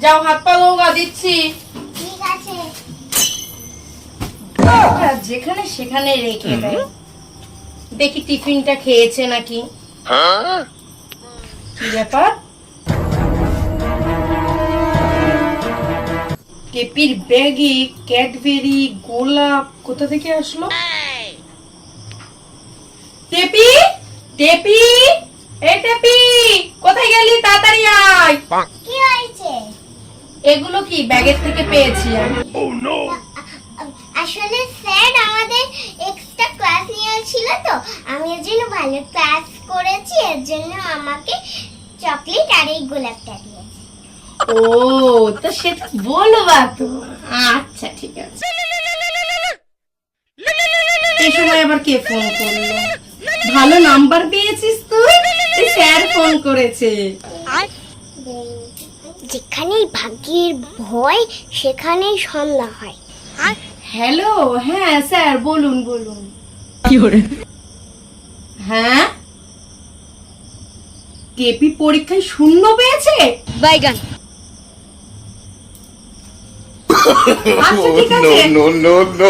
যাও হাত পা ধোগা, দিচ্ছি। ঠিক আছে। যেখানে সেখানে রেখে দেয়। দেখি টিফিনটা খেয়েছে নাকি। কি ব্যাপার? টেপির ব্যাগে ক্যাডবেরি গোলাপ কোথা থেকে আসলো? টেপি, টেপি, এই টেপি, কোথায় গেলি? তাড়াতাড়ি আয়। কি হয়েছে? এগুলো কি ব্যাগের থেকে পেয়েছি আমি। আসলে স্যার আমাদের এক্সট্রা ক্লাস নিয়েছিল তো, আমি এর জন্য ভালো ক্লাস করেছি, এর জন্য আমাকে চকলেট আর এই গোলাপটা দিয়েছে। ও, তো সেটা বলবা তো। আচ্ছা ঠিক আছে। এই সময় আবার কে ফোন করলো? ভালো নাম্বার পেয়েছিস তুই? স্যার ফোন করেছে। যেখানেই ভাগ্যের ভয় সেখানেই সন্ধ্যা হয়। হ্যালো, হ্যাঁ স্যার বলুন বলুন। হ্যাঁ, কেপি পরীক্ষায় 0 পেয়েছে। বাইগান। আচ্ছা ঠিক আছে। no, no, no, no.